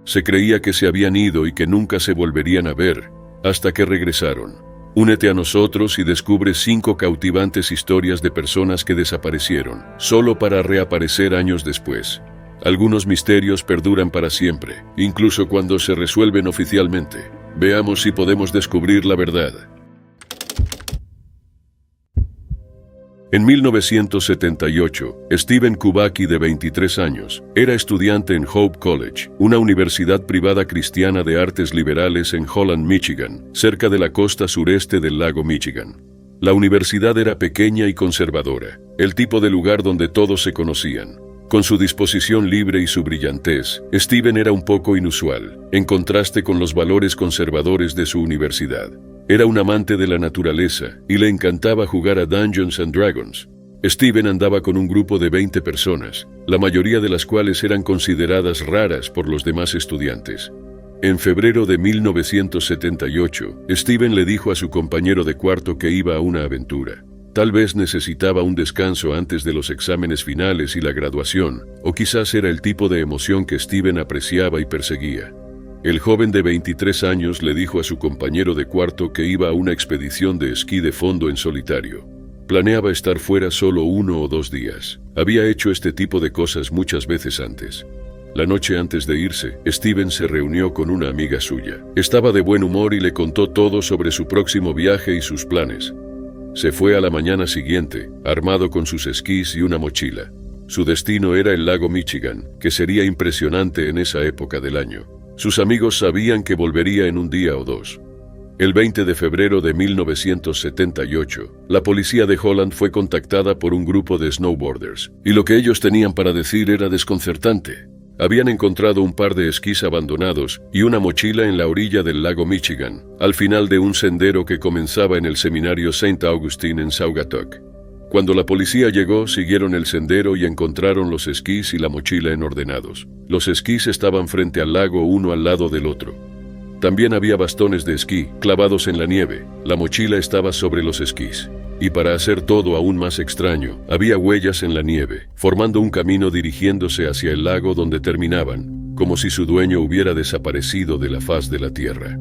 Se creía que se habían ido y que nunca se volverían a ver, hasta que regresaron. Únete a nosotros y descubre 5 cautivantes historias de personas que desaparecieron, solo para reaparecer años después. Algunos misterios perduran para siempre, incluso cuando se resuelven oficialmente. Veamos si podemos descubrir la verdad. En 1978, Stephen Kubacki, de 23 años, era estudiante en Hope College, una universidad privada cristiana de artes liberales en Holland, Michigan, cerca de la costa sureste del lago Michigan. La universidad era pequeña y conservadora, el tipo de lugar donde todos se conocían. Con su disposición libre y su brillantez, Stephen era un poco inusual, en contraste con los valores conservadores de su universidad. Era un amante de la naturaleza y le encantaba jugar a Dungeons and Dragons. Stephen andaba con un grupo de 20 personas, la mayoría de las cuales eran consideradas raras por los demás estudiantes. En febrero de 1978, Stephen le dijo a su compañero de cuarto que iba a una aventura. Tal vez necesitaba un descanso antes de los exámenes finales y la graduación, o quizás era el tipo de emoción que Stephen apreciaba y perseguía. El joven de 23 años le dijo a su compañero de cuarto que iba a una expedición de esquí de fondo en solitario. Planeaba estar fuera solo 1 o 2 días. Había hecho este tipo de cosas muchas veces antes. La noche antes de irse, Stephen se reunió con una amiga suya. Estaba de buen humor y le contó todo sobre su próximo viaje y sus planes. Se fue a la mañana siguiente, armado con sus esquís y una mochila. Su destino era el lago Michigan, que sería impresionante en esa época del año. Sus amigos sabían que volvería en un día o 2. El 20 de febrero de 1978, la policía de Holland fue contactada por un grupo de snowboarders, y lo que ellos tenían para decir era desconcertante. Habían encontrado un par de esquís abandonados y una mochila en la orilla del lago Michigan, al final de un sendero que comenzaba en el seminario St. Augustine en Saugatuck. Cuando la policía llegó, siguieron el sendero y encontraron los esquís y la mochila en ordenados. Los esquís estaban frente al lago, uno al lado del otro. También había bastones de esquí clavados en la nieve. La mochila estaba sobre los esquís. Y para hacer todo aún más extraño, había huellas en la nieve, formando un camino dirigiéndose hacia el lago donde terminaban, como si su dueño hubiera desaparecido de la faz de la tierra.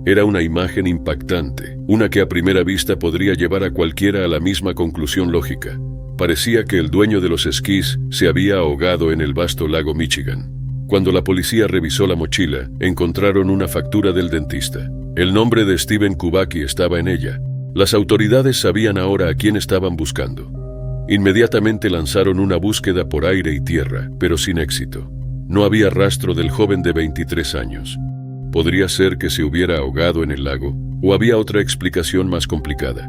Era una imagen impactante, una que a primera vista podría llevar a cualquiera a la misma conclusión lógica. Parecía que el dueño de los esquís se había ahogado en el vasto lago Michigan. Cuando la policía revisó la mochila, encontraron una factura del dentista. El nombre de Stephen Kubacki estaba en ella. Las autoridades sabían ahora a quién estaban buscando. Inmediatamente lanzaron una búsqueda por aire y tierra, pero sin éxito. No había rastro del joven de 23 años. ¿Podría ser que se hubiera ahogado en el lago? ¿O había otra explicación más complicada?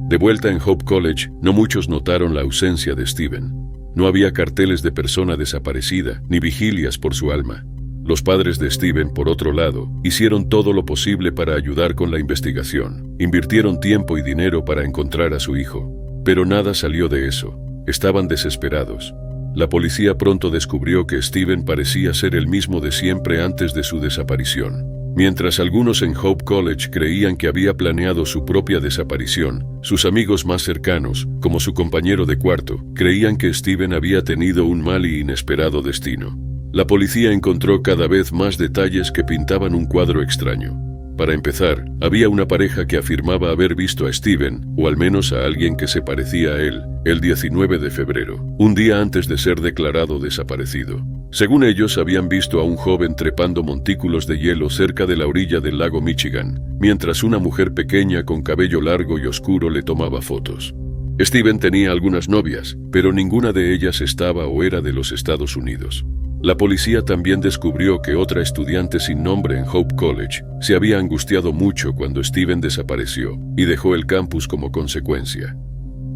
De vuelta en Hope College, no muchos notaron la ausencia de Stephen. No había carteles de persona desaparecida, ni vigilias por su alma. Los padres de Stephen, por otro lado, hicieron todo lo posible para ayudar con la investigación. Invirtieron tiempo y dinero para encontrar a su hijo. Pero nada salió de eso. Estaban desesperados. La policía pronto descubrió que Stephen parecía ser el mismo de siempre antes de su desaparición. Mientras algunos en Hope College creían que había planeado su propia desaparición, sus amigos más cercanos, como su compañero de cuarto, creían que Stephen había tenido un mal y inesperado destino. La policía encontró cada vez más detalles que pintaban un cuadro extraño. Para empezar, había una pareja que afirmaba haber visto a Stephen, o al menos a alguien que se parecía a él, el 19 de febrero, un día antes de ser declarado desaparecido. Según ellos, habían visto a un joven trepando montículos de hielo cerca de la orilla del lago Michigan, mientras una mujer pequeña con cabello largo y oscuro le tomaba fotos. Stephen tenía algunas novias, pero ninguna de ellas estaba o era de los Estados Unidos. La policía también descubrió que otra estudiante sin nombre en Hope College se había angustiado mucho cuando Stephen desapareció y dejó el campus como consecuencia.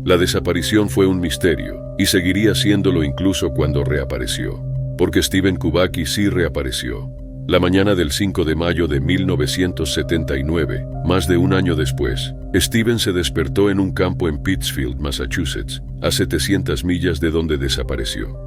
La desaparición fue un misterio y seguiría siéndolo incluso cuando reapareció, porque Stephen Kubacki sí reapareció. La mañana del 5 de mayo de 1979, más de un año después, Stephen se despertó en un campo en Pittsfield, Massachusetts, a 700 millas de donde desapareció.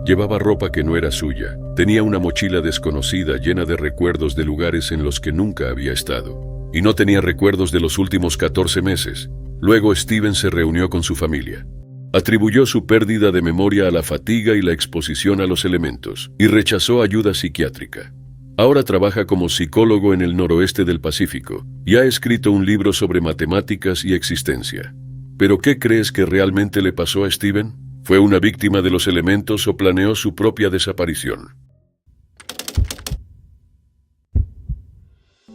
Llevaba ropa que no era suya, tenía una mochila desconocida llena de recuerdos de lugares en los que nunca había estado. Y no tenía recuerdos de los últimos 14 meses. Luego Stephen se reunió con su familia. Atribuyó su pérdida de memoria a la fatiga y la exposición a los elementos, y rechazó ayuda psiquiátrica. Ahora trabaja como psicólogo en el noroeste del Pacífico y ha escrito un libro sobre matemáticas y existencia. ¿Pero qué crees que realmente le pasó a Steven? ¿Fue una víctima de los elementos o planeó su propia desaparición?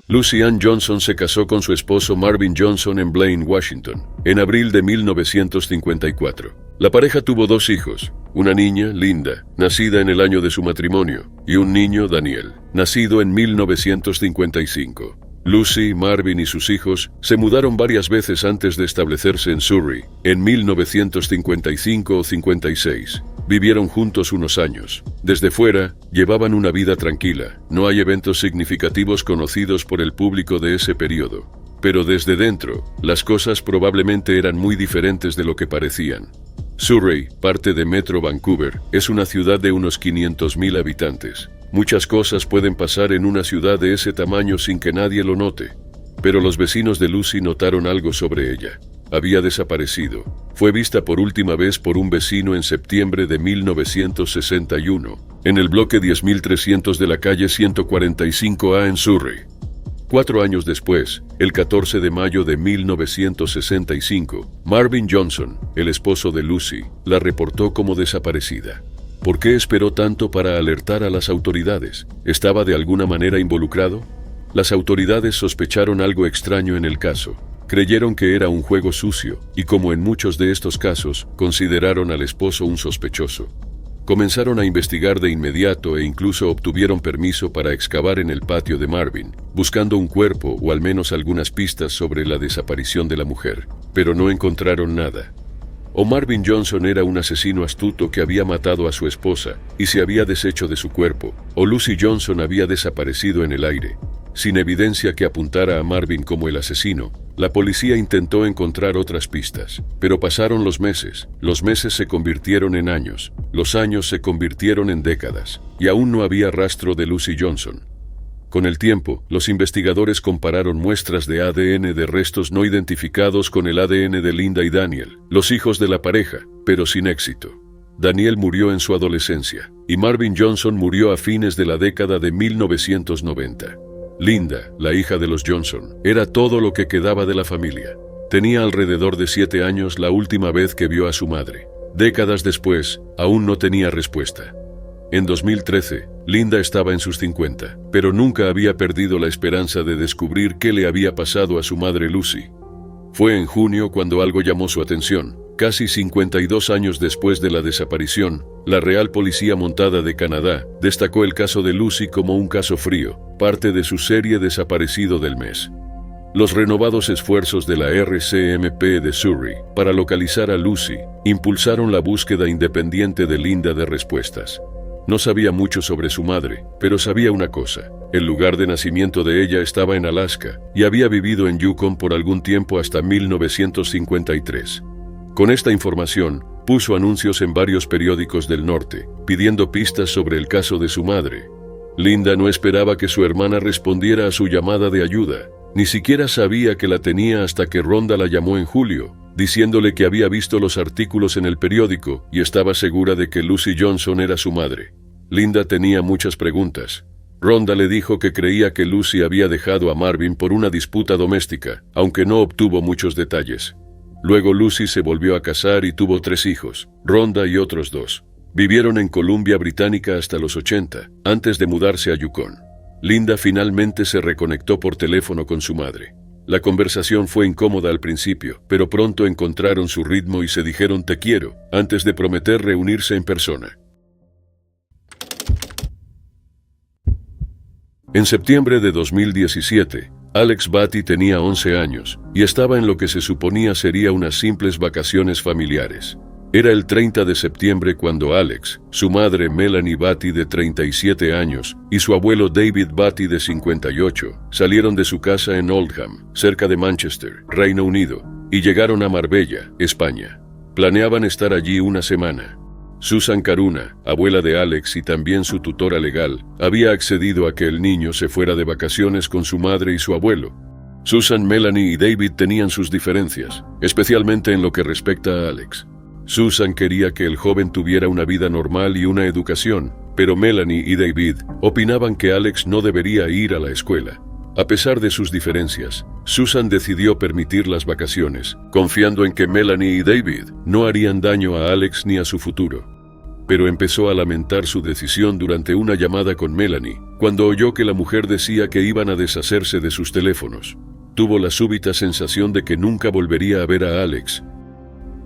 Lucy Ann Johnson se casó con su esposo Marvin Johnson en Blaine, Washington, en abril de 1954. La pareja tuvo 2 hijos, una niña, Linda, nacida en el año de su matrimonio, y un niño, Daniel, nacido en 1955. Lucy, Marvin y sus hijos se mudaron varias veces antes de establecerse en Surrey, en 1955 o 56. Vivieron juntos unos años. Desde fuera, llevaban una vida tranquila. No hay eventos significativos conocidos por el público de ese periodo. Pero desde dentro, las cosas probablemente eran muy diferentes de lo que parecían. Surrey, parte de Metro Vancouver, es una ciudad de unos 500,000 habitantes. Muchas cosas pueden pasar en una ciudad de ese tamaño sin que nadie lo note. Pero los vecinos de Lucy notaron algo sobre ella. Había desaparecido. Fue vista por última vez por un vecino en septiembre de 1961, en el bloque 10.300 de la calle 145A en Surrey. 4 años después, el 14 de mayo de 1965, Marvin Johnson, el esposo de Lucy, la reportó como desaparecida. ¿Por qué esperó tanto para alertar a las autoridades? ¿Estaba de alguna manera involucrado? Las autoridades sospecharon algo extraño en el caso. Creyeron que era un juego sucio, y como en muchos de estos casos, consideraron al esposo un sospechoso. Comenzaron a investigar de inmediato e incluso obtuvieron permiso para excavar en el patio de Marvin, buscando un cuerpo o al menos algunas pistas sobre la desaparición de la mujer, pero no encontraron nada. O Marvin Johnson era un asesino astuto que había matado a su esposa y se había deshecho de su cuerpo, o Lucy Johnson había desaparecido en el aire. Sin evidencia que apuntara a Marvin como el asesino, la policía intentó encontrar otras pistas, pero pasaron los meses se convirtieron en años, los años se convirtieron en décadas, y aún no había rastro de Lucy Johnson. Con el tiempo, los investigadores compararon muestras de ADN de restos no identificados con el ADN de Linda y Daniel, los hijos de la pareja, pero sin éxito. Daniel murió en su adolescencia, y Marvin Johnson murió a fines de la década de 1990. Linda, la hija de los Johnson, era todo lo que quedaba de la familia. Tenía alrededor de 7 años la última vez que vio a su madre. Décadas después, aún no tenía respuesta. En 2013, Linda estaba en sus 50, pero nunca había perdido la esperanza de descubrir qué le había pasado a su madre Lucy. Fue en junio cuando algo llamó su atención. Casi 52 años después de la desaparición, la Real Policía Montada de Canadá destacó el caso de Lucy como un caso frío, parte de su serie Desaparecido del mes. Los renovados esfuerzos de la RCMP de Surrey para localizar a Lucy impulsaron la búsqueda independiente de Linda de respuestas. No sabía mucho sobre su madre, pero sabía una cosa. El lugar de nacimiento de ella estaba en Alaska y había vivido en Yukon por algún tiempo hasta 1953. Con esta información, puso anuncios en varios periódicos del norte, pidiendo pistas sobre el caso de su madre. Linda no esperaba que su hermana respondiera a su llamada de ayuda. Ni siquiera sabía que la tenía hasta que Rhonda la llamó en julio, diciéndole que había visto los artículos en el periódico y estaba segura de que Lucy Johnson era su madre. Linda tenía muchas preguntas. Rhonda le dijo que creía que Lucy había dejado a Marvin por una disputa doméstica, aunque no obtuvo muchos detalles. Luego Lucy se volvió a casar y tuvo 3 hijos, Rhonda y otros 2. Vivieron en Columbia Británica hasta los 80, antes de mudarse a Yukon. Linda finalmente se reconectó por teléfono con su madre. La conversación fue incómoda al principio, pero pronto encontraron su ritmo y se dijeron "te quiero", antes de prometer reunirse en persona. En septiembre de 2017, Alex Batty tenía 11 años y estaba en lo que se suponía sería unas simples vacaciones familiares. Era el 30 de septiembre cuando Alex, su madre Melanie Batty de 37 años y su abuelo David Batty de 58 salieron de su casa en Oldham, cerca de Manchester, Reino Unido, y llegaron a Marbella, España. Planeaban estar allí una semana. Susan Caruna, abuela de Alex y también su tutora legal, había accedido a que el niño se fuera de vacaciones con su madre y su abuelo. Susan, Melanie y David tenían sus diferencias, especialmente en lo que respecta a Alex. Susan quería que el joven tuviera una vida normal y una educación, pero Melanie y David opinaban que Alex no debería ir a la escuela. A pesar de sus diferencias, Susan decidió permitir las vacaciones, confiando en que Melanie y David no harían daño a Alex ni a su futuro. Pero empezó a lamentar su decisión durante una llamada con Melanie, cuando oyó que la mujer decía que iban a deshacerse de sus teléfonos. Tuvo la súbita sensación de que nunca volvería a ver a Alex.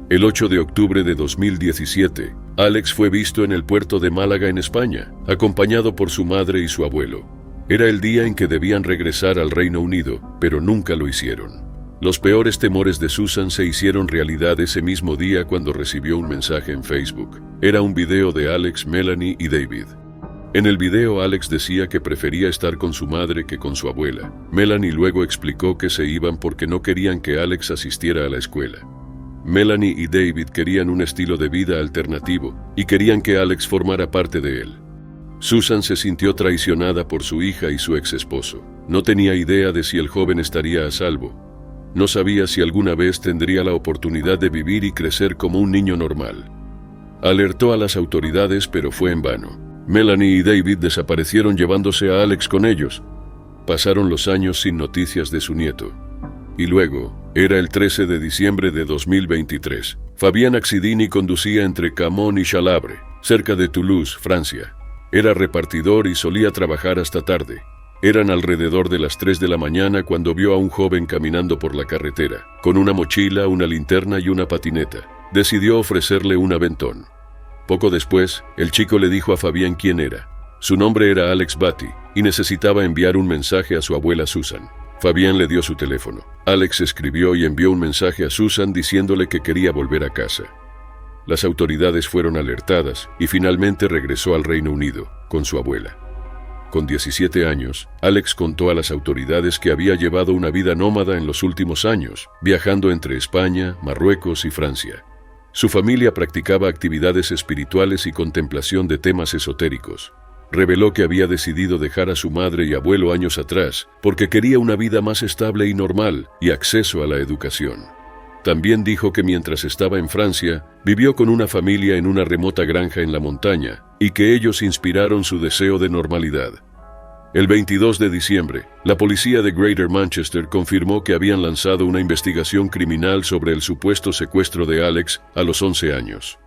El 8 de octubre de 2017, Alex fue visto en el puerto de Málaga, en España, acompañado por su madre y su abuelo. Era el día en que debían regresar al Reino Unido, pero nunca lo hicieron. Los peores temores de Susan se hicieron realidad ese mismo día cuando recibió un mensaje en Facebook. Era un video de Alex, Melanie y David. En el video, Alex decía que prefería estar con su madre que con su abuela. Melanie luego explicó que se iban porque no querían que Alex asistiera a la escuela. Melanie y David querían un estilo de vida alternativo y querían que Alex formara parte de él. Susan se sintió traicionada por su hija y su ex esposo. No tenía idea de si el joven estaría a salvo. No sabía si alguna vez tendría la oportunidad de vivir y crecer como un niño normal. Alertó a las autoridades, pero fue en vano. Melanie y David desaparecieron llevándose a Alex con ellos. Pasaron los años sin noticias de su nieto. Y luego, era el 13 de diciembre de 2023. Fabián Accidini conducía entre Camon y Chalabre, cerca de Toulouse, Francia. Era repartidor y solía trabajar hasta tarde. Eran alrededor de las 3 de la mañana cuando vio a un joven caminando por la carretera, con una mochila, una linterna y una patineta. Decidió ofrecerle un aventón. Poco después, el chico le dijo a Fabián quién era. Su nombre era Alex Batty y necesitaba enviar un mensaje a su abuela Susan. Fabián le dio su teléfono. Alex escribió y envió un mensaje a Susan diciéndole que quería volver a casa. Las autoridades fueron alertadas y finalmente regresó al Reino Unido con su abuela. Con 17 años, Alex contó a las autoridades que había llevado una vida nómada en los últimos años, viajando entre España, Marruecos y Francia. Su familia practicaba actividades espirituales y contemplación de temas esotéricos. Reveló que había decidido dejar a su madre y abuelo años atrás porque quería una vida más estable y normal y acceso a la educación. También dijo que mientras estaba en Francia, vivió con una familia en una remota granja en la montaña y que ellos inspiraron su deseo de normalidad. El 22 de diciembre, la policía de Greater Manchester confirmó que habían lanzado una investigación criminal sobre el supuesto secuestro de Alex a los 11 años.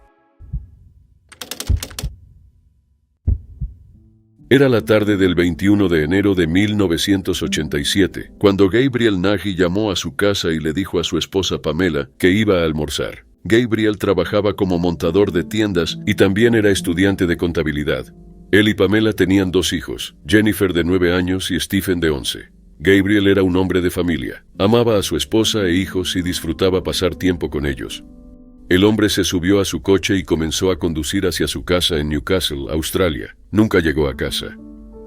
Era la tarde del 21 de enero de 1987, cuando Gabriel Nagy llamó a su casa y le dijo a su esposa Pamela que iba a almorzar. Gabriel trabajaba como montador de tiendas y también era estudiante de contabilidad. Él y Pamela tenían 2 hijos, Jennifer de 9 años y Stephen de 11. Gabriel era un hombre de familia, amaba a su esposa e hijos y disfrutaba pasar tiempo con ellos. El hombre se subió a su coche y comenzó a conducir hacia su casa en Newcastle, Australia. Nunca llegó a casa.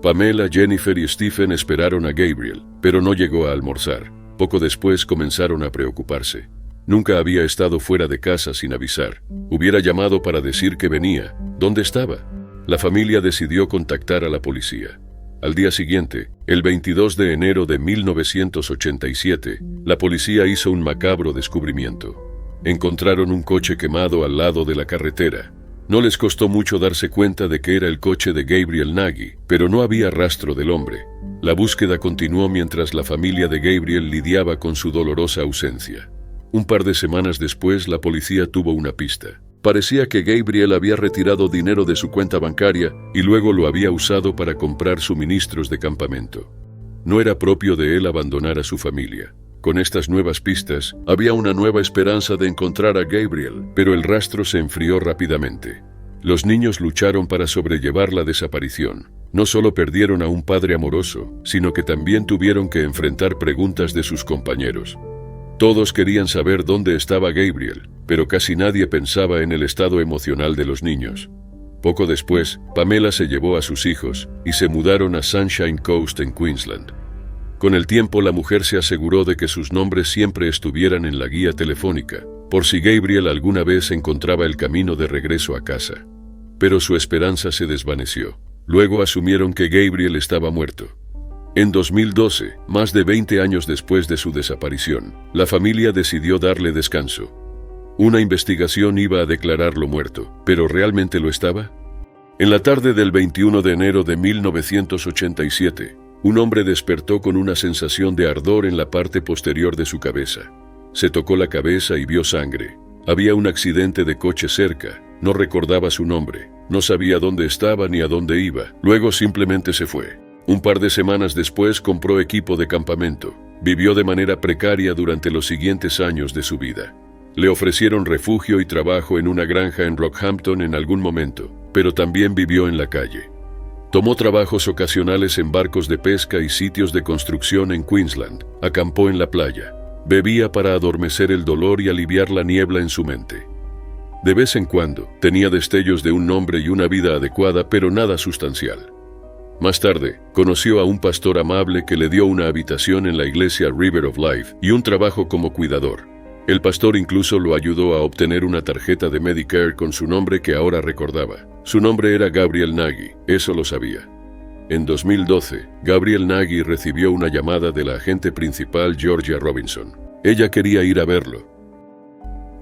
Pamela, Jennifer y Stephen esperaron a Gabriel, pero no llegó a almorzar. Poco después comenzaron a preocuparse. Nunca había estado fuera de casa sin avisar. Hubiera llamado para decir que venía. ¿Dónde estaba? La familia decidió contactar a la policía. Al día siguiente, el 22 de enero de 1987, la policía hizo un macabro descubrimiento. Encontraron un coche quemado al lado de la carretera. No les costó mucho darse cuenta de que era el coche de Gabriel Nagy, pero no había rastro del hombre. La búsqueda continuó mientras la familia de Gabriel lidiaba con su dolorosa ausencia. Un par de semanas después, la policía tuvo una pista. Parecía que Gabriel había retirado dinero de su cuenta bancaria y luego lo había usado para comprar suministros de campamento. No era propio de él abandonar a su familia. Con estas nuevas pistas, había una nueva esperanza de encontrar a Gabriel, pero el rastro se enfrió rápidamente. Los niños lucharon para sobrellevar la desaparición. No solo perdieron a un padre amoroso, sino que también tuvieron que enfrentar preguntas de sus compañeros. Todos querían saber dónde estaba Gabriel, pero casi nadie pensaba en el estado emocional de los niños. Poco después, Pamela se llevó a sus hijos y se mudaron a Sunshine Coast en Queensland. Con el tiempo, la mujer se aseguró de que sus nombres siempre estuvieran en la guía telefónica, por si Gabriel alguna vez encontraba el camino de regreso a casa. Pero su esperanza se desvaneció. Luego asumieron que Gabriel estaba muerto. En 2012, más de 20 años después de su desaparición, la familia decidió darle descanso. Una investigación iba a declararlo muerto, ¿pero realmente lo estaba? En la tarde del 21 de enero de 1987, un hombre despertó con una sensación de ardor en la parte posterior de su cabeza. Se tocó la cabeza y vio sangre. Había un accidente de coche cerca. No recordaba su nombre. No sabía dónde estaba ni a dónde iba. Luego simplemente se fue. Un par de semanas después compró equipo de campamento. Vivió de manera precaria durante los siguientes años de su vida. Le ofrecieron refugio y trabajo en una granja en Rockhampton en algún momento, pero también vivió en la calle. Tomó trabajos ocasionales en barcos de pesca y sitios de construcción en Queensland. Acampó en la playa. Bebía para adormecer el dolor y aliviar la niebla en su mente. De vez en cuando, tenía destellos de un nombre y una vida adecuada, pero nada sustancial. Más tarde, conoció a un pastor amable que le dio una habitación en la iglesia River of Life y un trabajo como cuidador. El pastor incluso lo ayudó a obtener una tarjeta de Medicare con su nombre que ahora recordaba. Su nombre era Gabriel Nagy, eso lo sabía. En 2012, Gabriel Nagy recibió una llamada de la agente principal Georgia Robinson. Ella quería ir a verlo.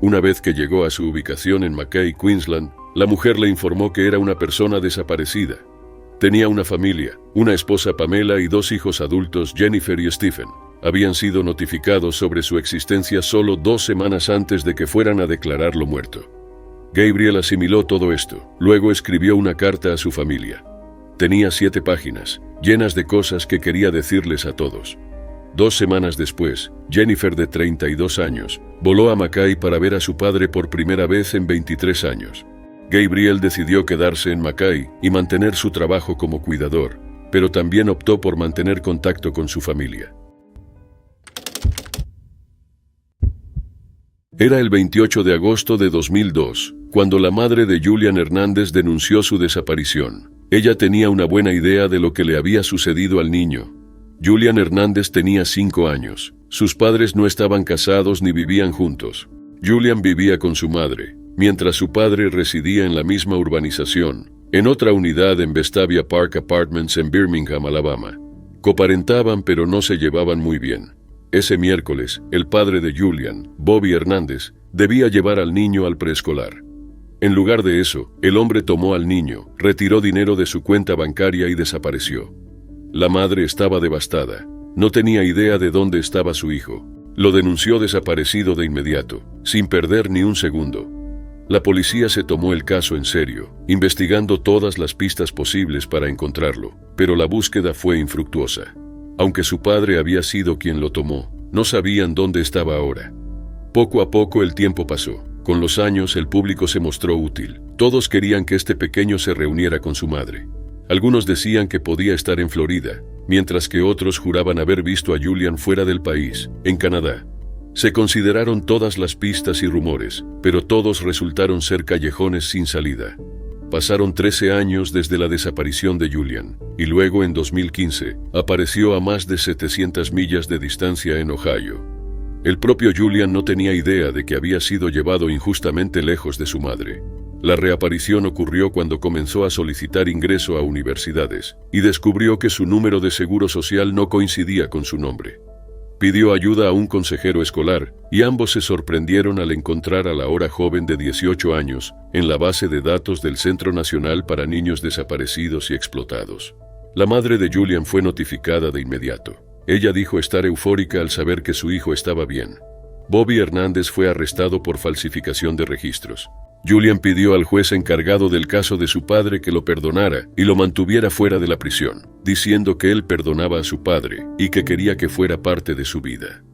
Una vez que llegó a su ubicación en Mackay, Queensland, la mujer le informó que era una persona desaparecida. Tenía una familia, una esposa Pamela y 2 hijos adultos, Jennifer y Stephen. Habían sido notificados sobre su existencia solo 2 semanas antes de que fueran a declararlo muerto. Gabriel asimiló todo esto. Luego escribió una carta a su familia. Tenía 7 páginas, llenas de cosas que quería decirles a todos. 2 semanas después, Jennifer, de 32 años, voló a Mackay para ver a su padre por primera vez en 23 años. Gabriel decidió quedarse en Mackay y mantener su trabajo como cuidador, pero también optó por mantener contacto con su familia. Era el 28 de agosto de 2002, cuando la madre de Julian Hernández denunció su desaparición. Ella tenía una buena idea de lo que le había sucedido al niño. Julian Hernández tenía 5 años. Sus padres no estaban casados ni vivían juntos. Julian vivía con su madre, mientras su padre residía en la misma urbanización, en otra unidad en Vestavia Park Apartments en Birmingham, Alabama. Coparentaban, pero no se llevaban muy bien. Ese miércoles, el padre de Julian, Bobby Hernández, debía llevar al niño al preescolar. En lugar de eso, el hombre tomó al niño, retiró dinero de su cuenta bancaria y desapareció. La madre estaba devastada. No tenía idea de dónde estaba su hijo. Lo denunció desaparecido de inmediato, sin perder ni un segundo. La policía se tomó el caso en serio, investigando todas las pistas posibles para encontrarlo, pero la búsqueda fue infructuosa. Aunque su padre había sido quien lo tomó, no sabían dónde estaba ahora. Poco a poco el tiempo pasó. Con los años el público se mostró útil. Todos querían que este pequeño se reuniera con su madre. Algunos decían que podía estar en Florida, mientras que otros juraban haber visto a Julian fuera del país, en Canadá. Se consideraron todas las pistas y rumores, pero todos resultaron ser callejones sin salida. Pasaron 13 años desde la desaparición de Julian, y luego en 2015 apareció a más de 700 millas de distancia en Ohio. El propio Julian no tenía idea de que había sido llevado injustamente lejos de su madre. La reaparición ocurrió cuando comenzó a solicitar ingreso a universidades y descubrió que su número de seguro social no coincidía con su nombre. Pidió ayuda a un consejero escolar y ambos se sorprendieron al encontrar a la ahora joven de 18 años en la base de datos del Centro Nacional para Niños Desaparecidos y Explotados. La madre de Julian fue notificada de inmediato. Ella dijo estar eufórica al saber que su hijo estaba bien. Bobby Hernández fue arrestado por falsificación de registros. Julian pidió al juez encargado del caso de su padre que lo perdonara y lo mantuviera fuera de la prisión, diciendo que él perdonaba a su padre y que quería que fuera parte de su vida.